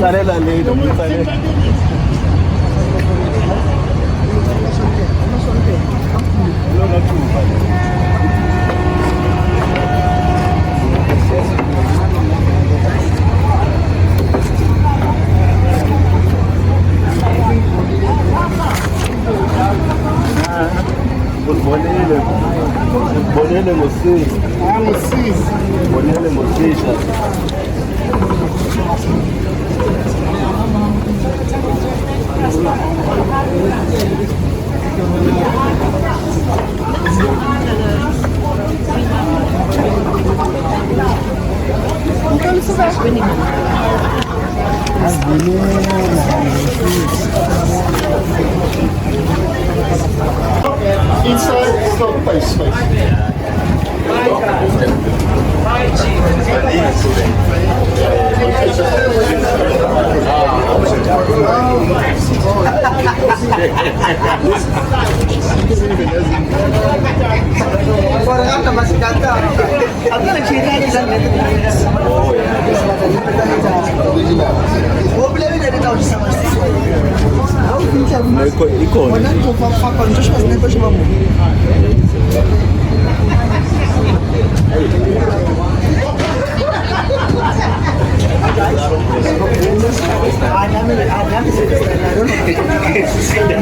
Tsalela leyi loko tsalela. Bonele ngosisi. Ngosisi. Bonele ngosisha. Então isso vai venir. Inside, stop, space. Agora masih kata. Agora cerita di sana. Oh, boleh dari tahu di sana. Aku bisa. Ikon. Mana tu fakon tu semua ni tu semua.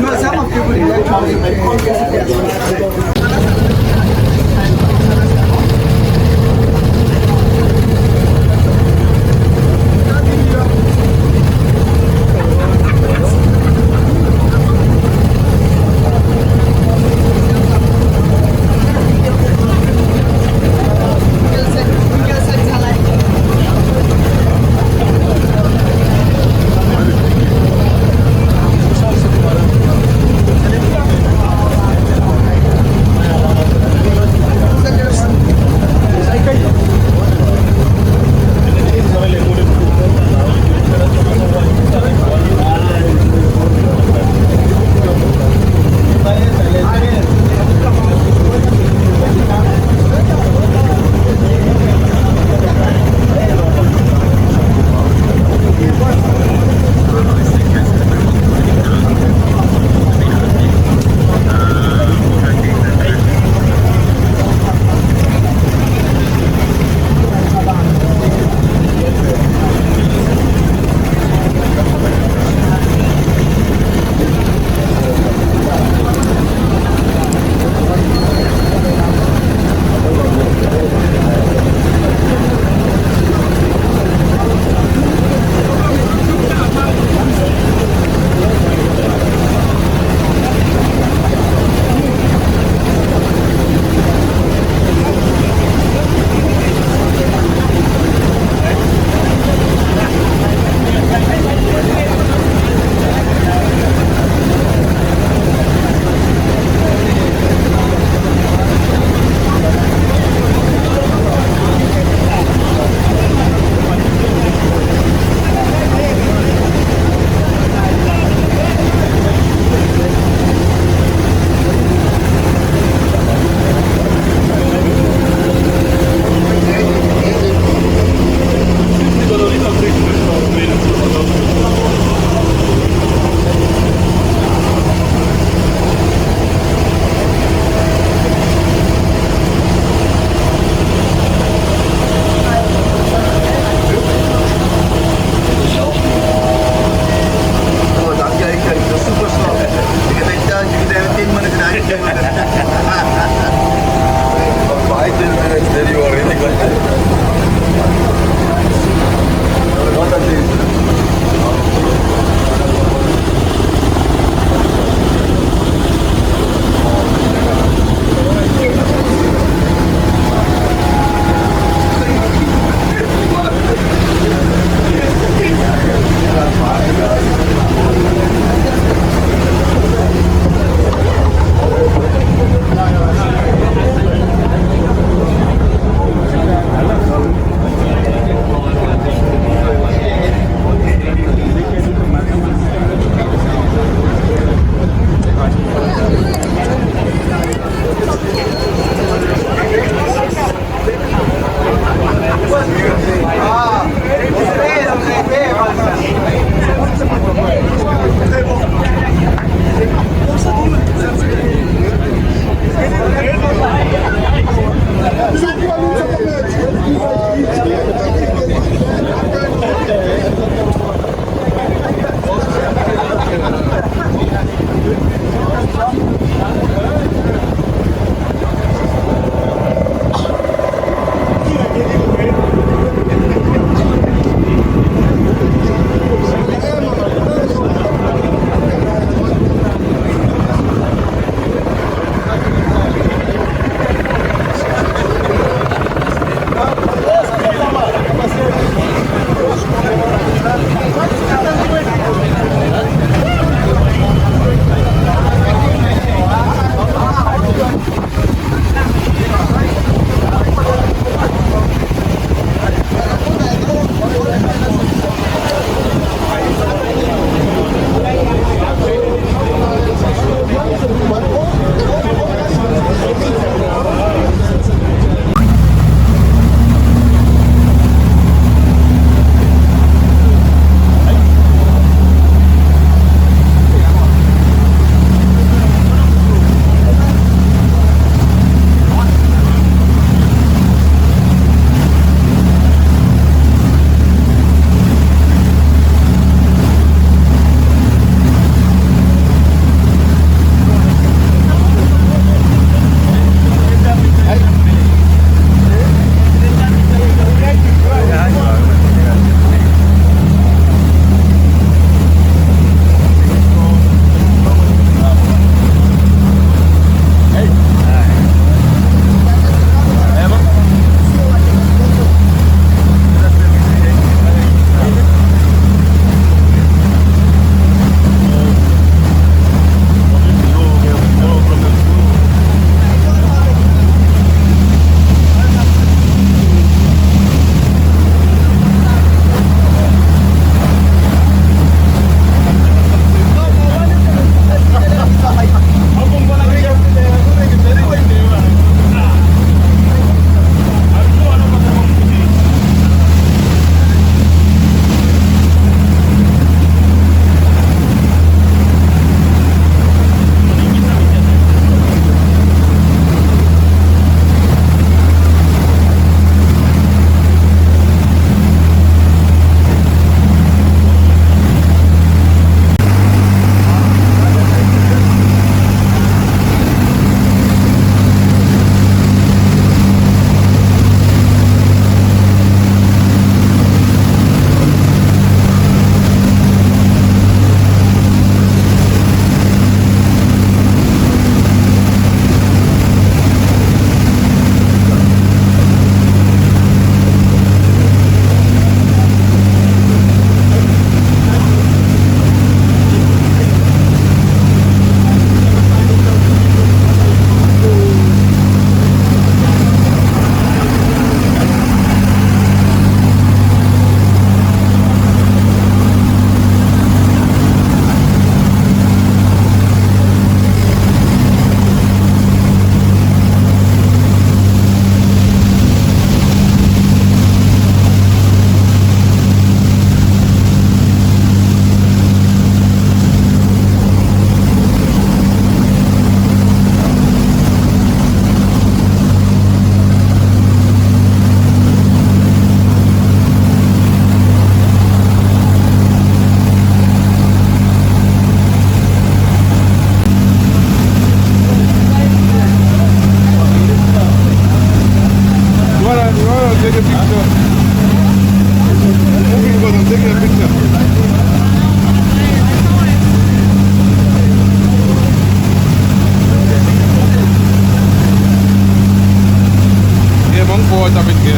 No, sama Mong foto with you.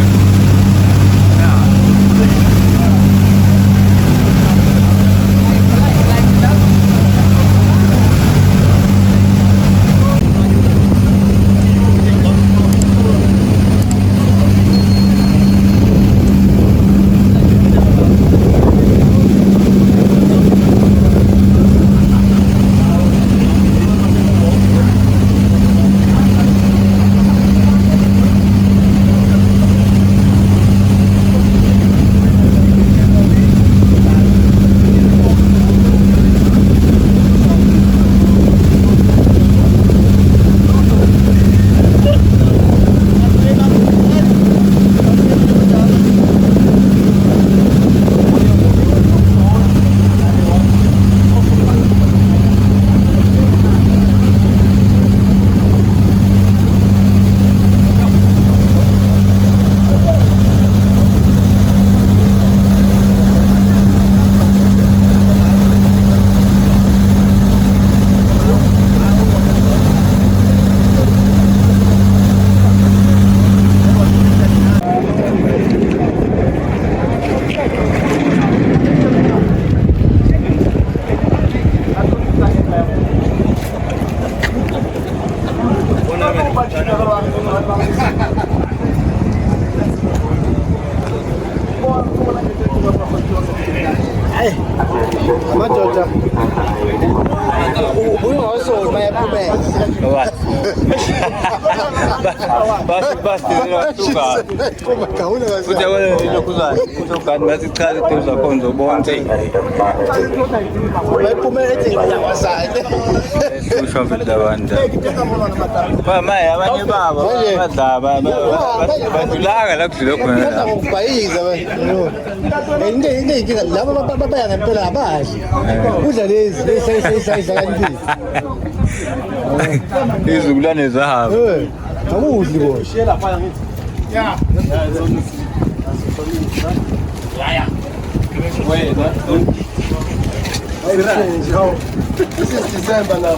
Amadoda. Uyingoso mayaphume. What? Basi zinosuka. Gawula kahle. Futhi yabona lokuzana. Uzogani bathi cha into zakhona zobonke. Mayaphume ethi ngiyawasana. Usho mfethu labantu. Mama abanye babo badlaba badulanga la kudlula khona. Kodwa ngokubhayiza wena. Into inkinga laba babaya ngempela abadli. Udla lezi sayisa kanti. Izukulwane zahamba. Akudli bo. Yeah. Wait, This is December now.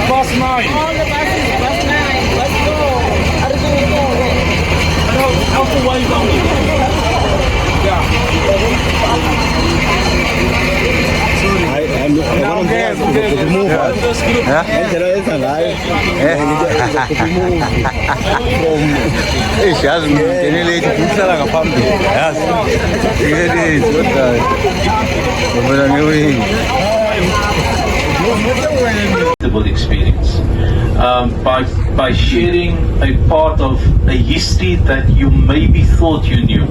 Bus 9. All the buses, bus 9. Let's go. Alpha Wave only. Yeah. Now again, experience by sharing a part of a history that you maybe thought you knew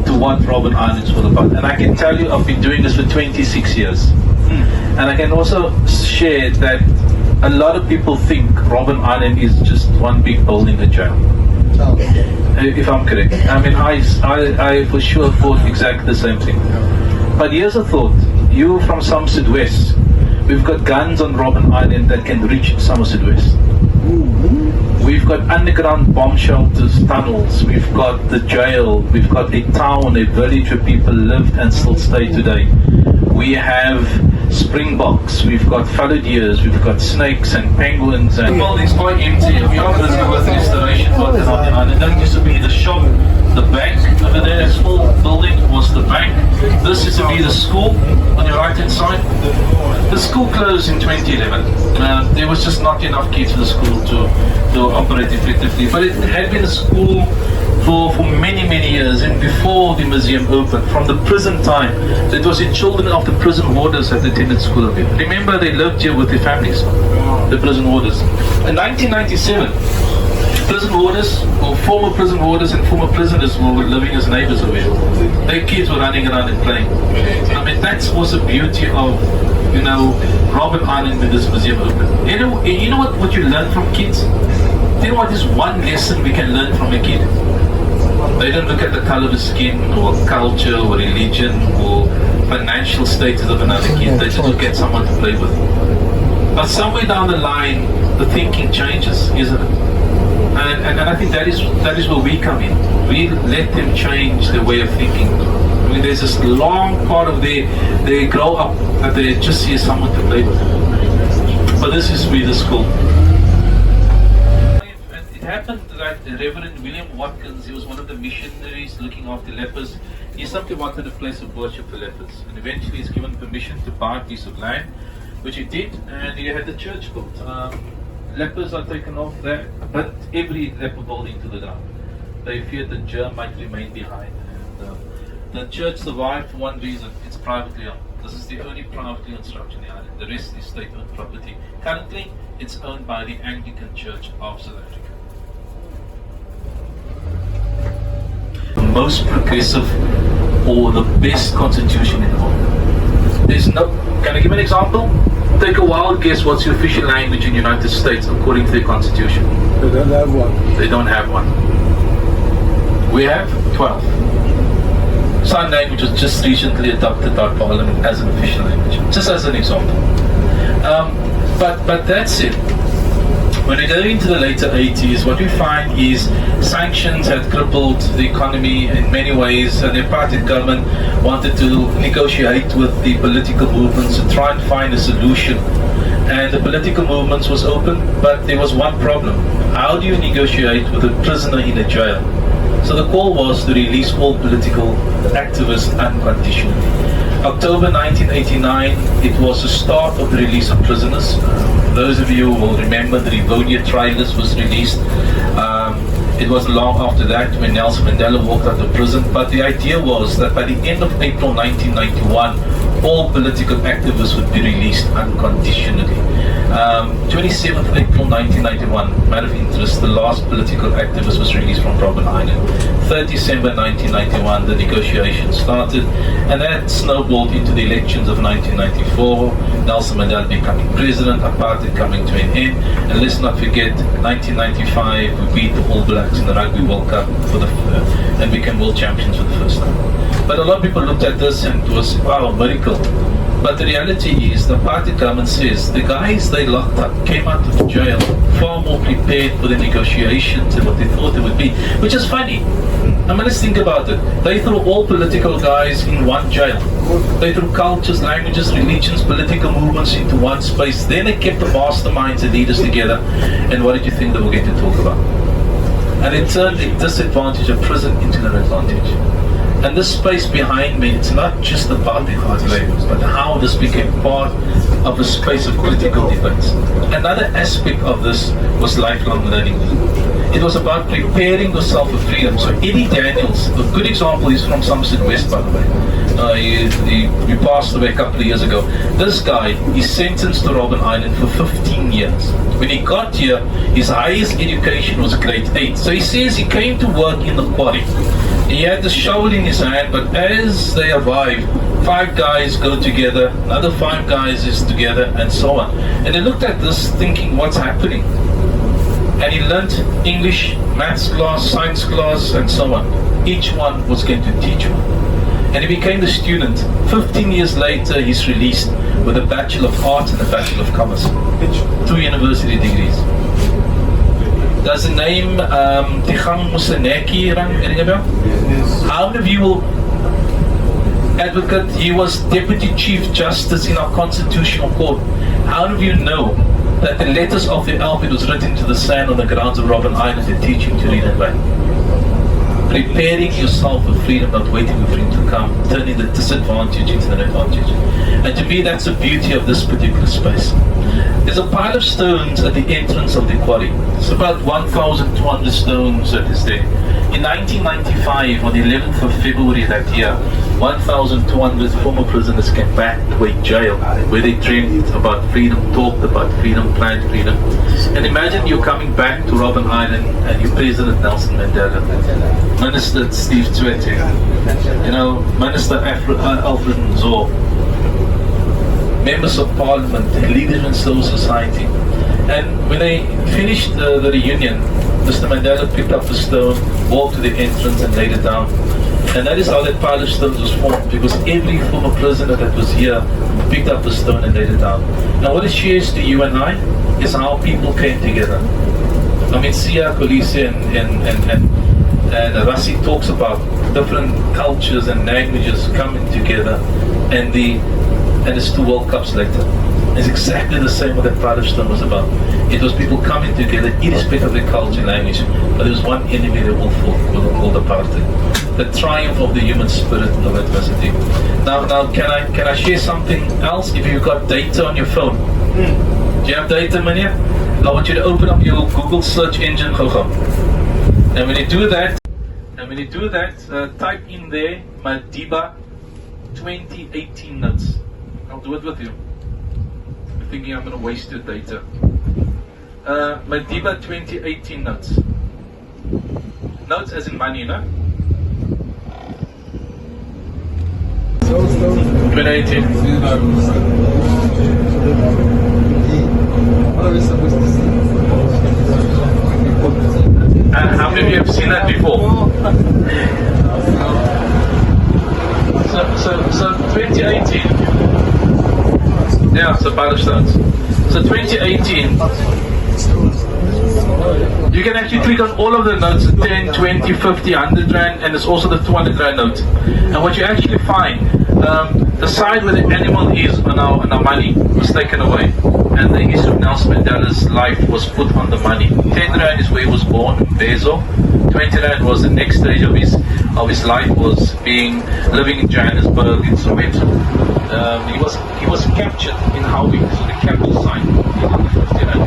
to what Roben Island is all about. And I can tell you I've been doing this for 26 years. And I can also share that a lot of people think Roben Island is just one big building, a jail. If I'm correct. I mean, I for sure thought exactly the same thing. But here's a thought. You from Somerset West, we've got guns on Roben Island that can reach Somerset West. We've got underground bomb shelters, tunnels, we've got the jail, we've got a town, a village where people lived and still stay today. We have springboks, we've got fallow deers, we've got snakes and penguins, and well, it's quite empty. We are busy with restoration work on the island. That used to be the shop, the bank over there, a small building was the bank. This used to be the school on your right hand side. The school closed in 2011. There was just not enough kids for the school to operate effectively, but it had been a school for many years, and before the museum opened, from the prison time. It was the children of the prison warders that attended school over here. Remember, they lived here with their families, the prison warders. In 1997, prison warders, or former prison warders and former prisoners were living as neighbors over here. Their kids were running around and playing. I mean, that was the beauty of, you know, Roben Island when this museum opened. You know what you learn from kids? You know what is one lesson we can learn from a kid? They don't look at the color of the skin or culture or religion or financial status of another kid. They just look at someone to play with. But somewhere down the line, the thinking changes, isn't it? And I think that is where we come in. We let them change their way of thinking. I mean, there's this long part of they grow up and they just see someone to play with. But this is with the school. It happened that Reverend William Watkins, he was one of the missionaries looking after lepers. He simply wanted a place of worship for lepers, and eventually he's given permission to buy a piece of land, which he did, and he had the church built. Lepers are taken off there, but every leper building to the ground. They feared the germ might remain behind. And, the church survived for one reason: it's privately owned. This is the only privately owned structure in the island. The rest is state-owned property. Currently, it's owned by the Anglican Church of South Africa. The most progressive or the best constitution in the world. There's no. Can I give an example? Take a wild guess. What's the official language in the United States according to their constitution? They don't have one. They don't have one. We have 12. Sign language was just recently adopted by Parliament as an official language, just as an example. But that's it. When we go into the later 80s, what we find is sanctions had crippled the economy in many ways, and the apartheid government wanted to negotiate with the political movements and try and find a solution. And the political movements was open, but there was one problem. How do you negotiate with a prisoner in a jail? So the call was to release all political activists unconditionally. October 1989, it was the start of the release of prisoners. Those of you who will remember the Rivonia trial list was released. It was long after that when Nelson Mandela walked out of prison, but the idea was that by the end of April 1991, all political activists would be released unconditionally. 27th April 1991, matter of interest, the last political activist was released from Roben Island. 3rd December 1991, the negotiations started, and that snowballed into the elections of 1994, Nelson Mandela becoming president, apartheid coming to an end, and let's not forget, 1995, we beat the All Blacks in the Rugby World Cup and became world champions for the first time. But a lot of people looked at this and it was, wow, a miracle. But the reality is, the party government says the guys they locked up came out of jail far more prepared for the negotiations than what they thought it would be, which is funny. I mean, let's think about it. They threw all political guys in one jail. They threw cultures, languages, religions, political movements into one space. Then they kept the masterminds and leaders together. And what did you think they were going to talk about? And it turned the disadvantage of prison into an advantage. And this space behind me, it's not just about the hard labor, but how this became part of a space of political debates. Another aspect of this was lifelong learning. It was about preparing yourself for freedom. So Eddie Daniels, a good example, is from Somerset West, by the way. He passed away a couple of years ago. This guy is sentenced to Roben Island for 15 years. When he got here, his highest education was grade 8. So he says he came to work in the quarry. He had the shovel in his hand, but as they arrive, 5 guys go together, another 5 guys is together, and so on. And he looked at this thinking, what's happening? And he learnt English, maths class, science class, and so on. Each one was going to teach one. And he became the student. 15 years later, he's released with a Bachelor of Arts and a Bachelor of Commerce. 2 university degrees. Does the name Tigang Musaneki ring a bell? How many of you will... advocate. He was Deputy Chief Justice in our Constitutional Court. How do you know that the letters of the alphabet was written into the sand on the grounds of Roben Island and teach you to read and write? Preparing yourself for freedom, not waiting for freedom to come, turning the disadvantage into an advantage. And to me, that's the beauty of this particular space. There's a pile of stones at the entrance of the quarry. It's about 1,200 stones that is there. In 1995, on the 11th of February that year, 1,200 former prisoners came back to a jail where they dreamed about freedom, talked about freedom, planned freedom. And imagine you're coming back to Roben Island and you're President Nelson Mandela, Minister Steve Tshwete, Minister Alfred Nzo, members of parliament, leaders in civil society. And when they finished the reunion, Mr. Mandela picked up the stone, walked to the entrance and laid it down. And that is how that pile of stones was formed, because every former prisoner that was here picked up the stone and laid it down. And what it shares to you and I is how people came together. I mean, Sia, Kolisi and Rassi talks about different cultures and languages coming together, and it's 2 World Cups later. It's exactly the same what that pile of stone was about. It was people coming together, irrespective of their culture and language, but there was one enemy they all fought, called apartheid. The triumph of the human spirit of adversity. Now, can I share something else? If you've got data on your phone, do you have data, Mania? I want you to open up your Google search engine, and when you do that, type in there Madiba 2018 notes. I'll do it with you. You're thinking I'm going to waste your data. Madiba 2018 notes. Notes as in money, 2018. How many of you have seen that before? So 2018. Yeah, so pile of stones. So 2018, you can actually click on all of the notes, 10, 20, 50, 100 Rand, and there's also the 200 Rand note. And what you actually find, the side where the animal is on our money was taken away, and the history of Nelson Mandela's life was put on the money. 10 Rand is where he was born, Bezo. 20 Rand was the next stage of his life, was living in Johannesburg, in Soweto. He was captured in Howick, so the capture sign on the 50 Rand.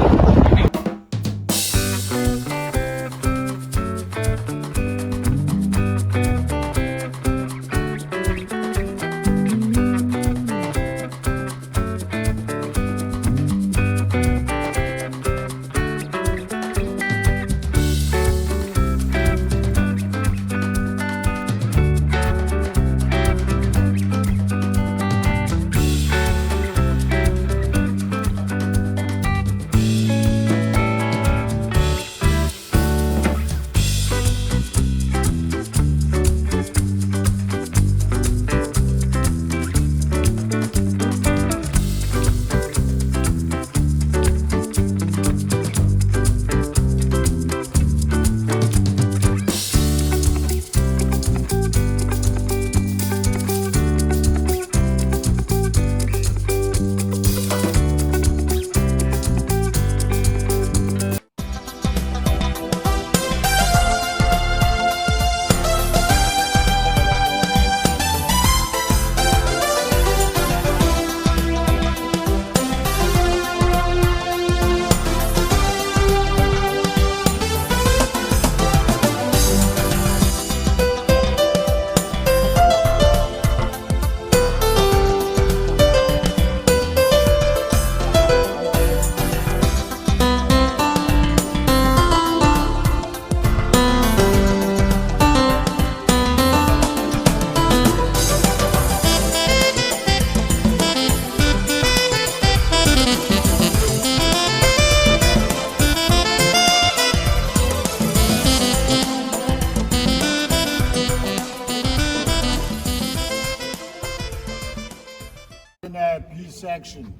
Section.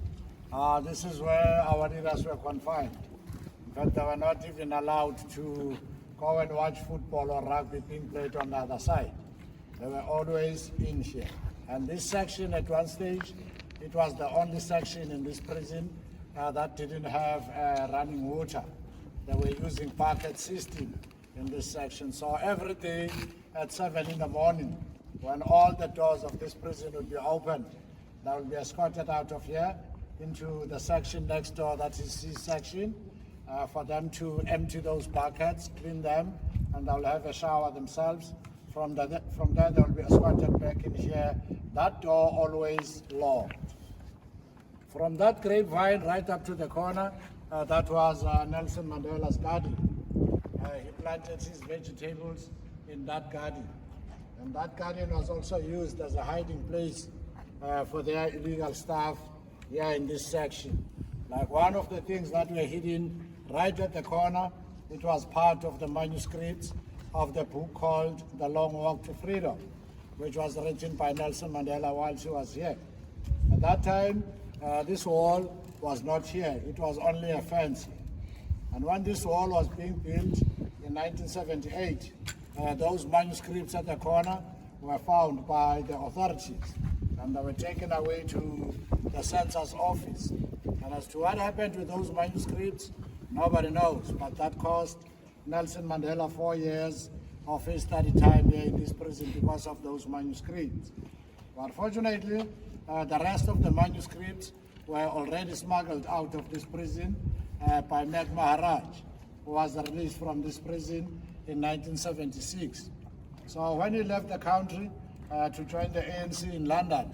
This is where our leaders were confined. In fact, they were not even allowed to go and watch football or rugby being played on the other side. They were always in here. And this section at one stage, it was the only section in this prison that didn't have running water. They were using bucket system in this section. So every day at 7 in the morning, when all the doors of this prison would be opened, they will be escorted out of here into the section next door, that is C section, for them to empty those buckets, clean them, and they'll have a shower themselves. From there they'll be escorted back in here. That door always locked. From that grapevine right up to the corner, that was Nelson Mandela's garden. He planted his vegetables in that garden. And that garden was also used as a hiding place for their illegal stuff here in this section. Like one of the things that were hidden right at the corner, it was part of the manuscripts of the book called The Long Walk to Freedom, which was written by Nelson Mandela while she was here. At that time, this wall was not here. It was only a fence. And when this wall was being built in 1978, those manuscripts at the corner were found by the authorities, and they were taken away to the census office. And as to what happened with those manuscripts, nobody knows, but that cost Nelson Mandela 4 years of his study time here in this prison because of those manuscripts. But fortunately, the rest of the manuscripts were already smuggled out of this prison by Meg Maharaj, who was released from this prison in 1976. So when he left the country to join the ANC in London,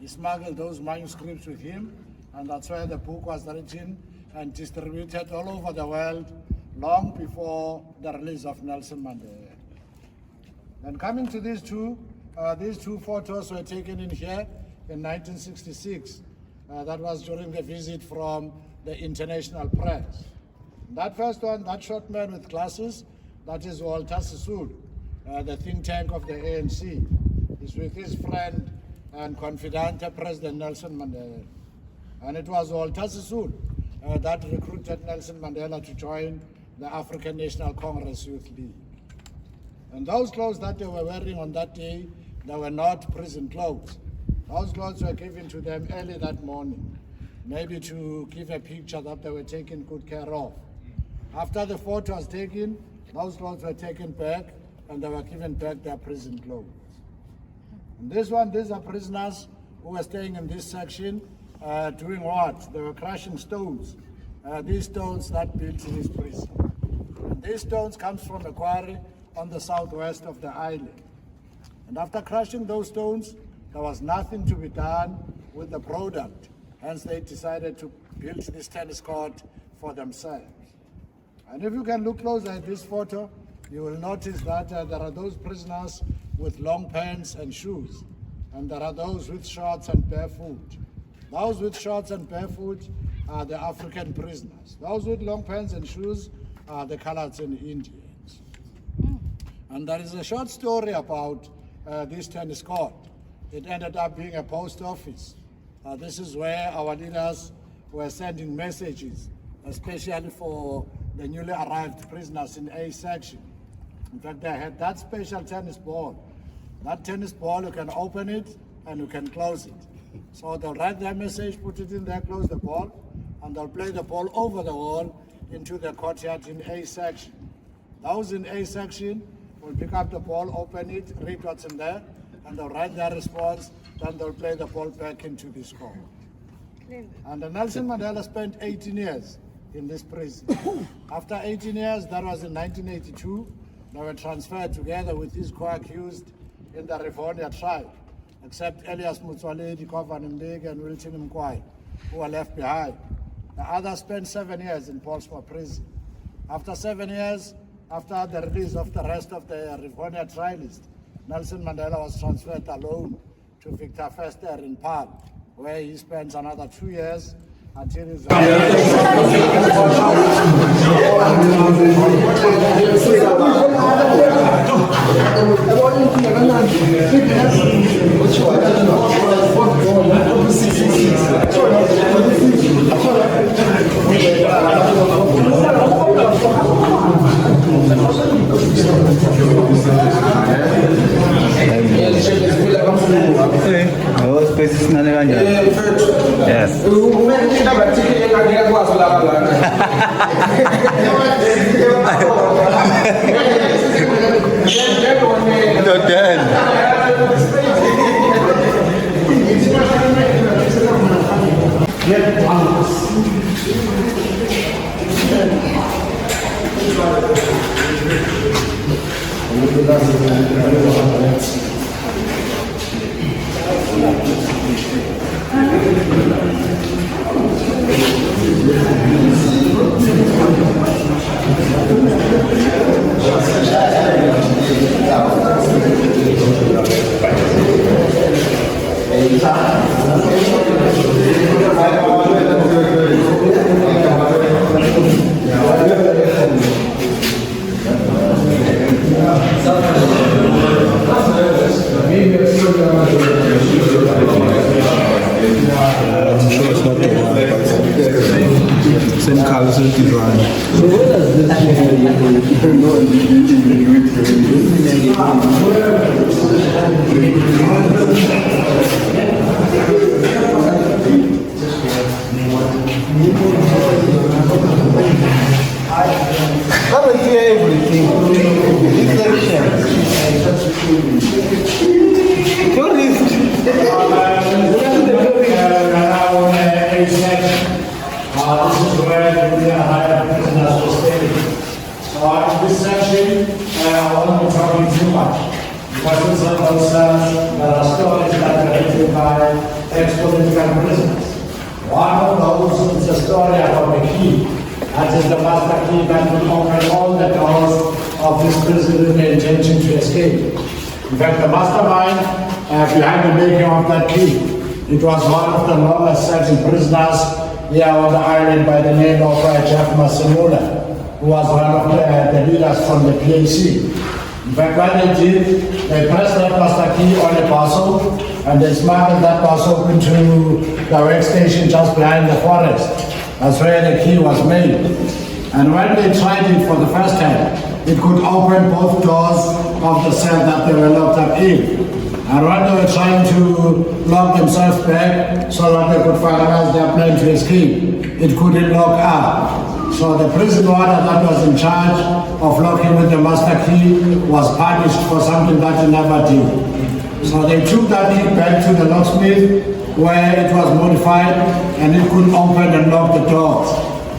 he smuggled those manuscripts with him, and that's why the book was written and distributed all over the world long before the release of Nelson Mandela. And coming to these two photos were taken in here in 1966. That was during the visit from the international press. That first one, that short man with glasses, that is Walter Sisulu, the think tank of the ANC. He's with his friend and confidant, President Nelson Mandela. And it was Walter Sisulu that recruited Nelson Mandela to join the African National Congress Youth League. And those clothes that they were wearing on that day, they were not prison clothes. Those clothes were given to them early that morning, maybe to give a picture that they were taken good care of. After the photo was taken, those clothes were taken back and they were given back their prison clothes. And this one, these are prisoners who were staying in this section doing what? They were crushing stones. These stones that built this prison. And these stones comes from a quarry on the southwest of the island. And after crushing those stones, there was nothing to be done with the product. Hence they decided to build this tennis court for themselves. And if you can look closer at this photo, you will notice that there are those prisoners with long pants and shoes. And there are those with shorts and barefoot. Those with shorts and barefoot are the African prisoners. Those with long pants and shoes are the Coloureds and Indians. And there is a short story about this tennis court. It ended up being a post office. This is where our leaders were sending messages, especially for the newly arrived prisoners in A section. In fact, they had that special tennis ball. That tennis ball, you can open it and you can close it. So they'll write their message, put it in there, close the ball, and they'll play the ball over the wall into the courtyard in A section. Those in A section will pick up the ball, open it, read what's in there, and they'll write their response, then they'll play the ball back into the score. And Nelson Mandela spent 18 years in this prison. After 18 years, that was in 1982, they were transferred together with his co-accused in the Rivonia tribe, except Elias Mutsoaledi, Kovan Mbeki, and Wilton Mkwai, who were left behind. The others spent 7 years in Portsmouth prison. After 7 years, after the release of the rest of the Rivonia trialists, Nelson Mandela was transferred alone to Victor Fester in Paarl, where he spent another 2 years until his Oh, spaces na kanjani. Yes. Total. Same color, same design. Come and hear everything. What is This is where the higher prisoners were staying. So in this section, I won't be talking too much. Because it's a concern, there are stories that are written by ex-political prisoners. One of those is a story about the key. That is the master key that will open all the doors of this prison with the intention to escape. In fact, the mastermind behind the making of that key, it was one of the longest serving prisoners here on the island by the name of Jeff Masimula, who was one of the leaders from the PAC. In fact, what they did, they pressed that master key on a parcel and they smuggled that parcel into the workstation just behind the forest. That's where the key was made. And when they tried it for the first time, it could open both doors of the cell that they were locked up in. And when they were trying to lock themselves back so that they could finalize their plan to escape, it couldn't lock up. So the prison warder that was in charge of locking with the master key was punished for something that he never did. So they took that key back to the locksmith where it was modified and it could open and lock the doors.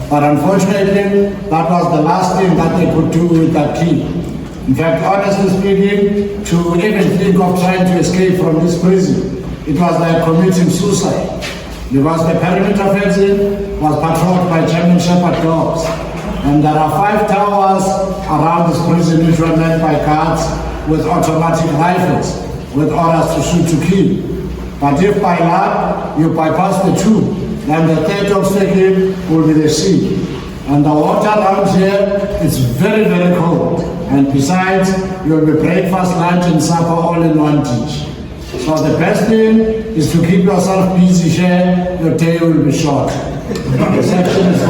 But unfortunately, that was the last thing that they could do with that key. In fact, honestly speaking, to even think of trying to escape from this prison, it was like committing suicide. Because the perimeter fencing was patrolled by German Shepherd dogs. And there are 5 towers around this prison which were manned by guards with automatic rifles, with orders to shoot to kill. But if by luck you bypass the 2, then the 3rd obstacle will be the sea. And the water around here is very, very cold. And besides, you'll be breakfast, lunch, and supper all in one dish. So the best thing is to keep yourself busy here, your day will be short. The section is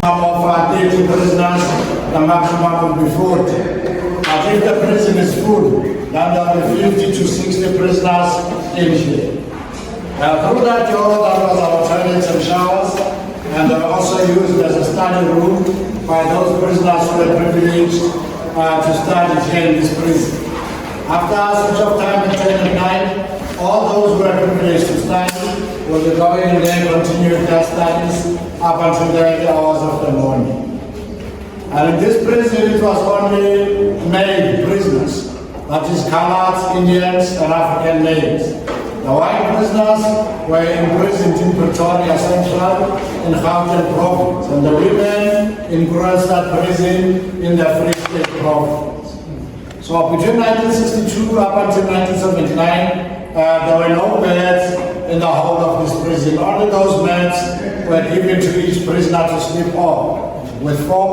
Of 30 prisoners, the maximum will be 40. But But if the prison is full, then there will be 50 to 60 prisoners in here. Through that door, there was our toilets and showers, and they were also used as a study room by those prisoners who were privileged to study here in this prison. After a switch of time at 10 at night, all those who were privileged to study will be going in there and continue their studies up until the early hours of the morning. And in this prison, it was only male prisoners, that is colored, Indians, and African males. The white prisoners were imprisoned in Pretoria Central in Gauteng province, and the women in Kroonstad prison in the Free State province. So between 1962 up until 1979, there were no beds in the whole of this prison. Only those beds were given to each prisoner to sleep on, with 4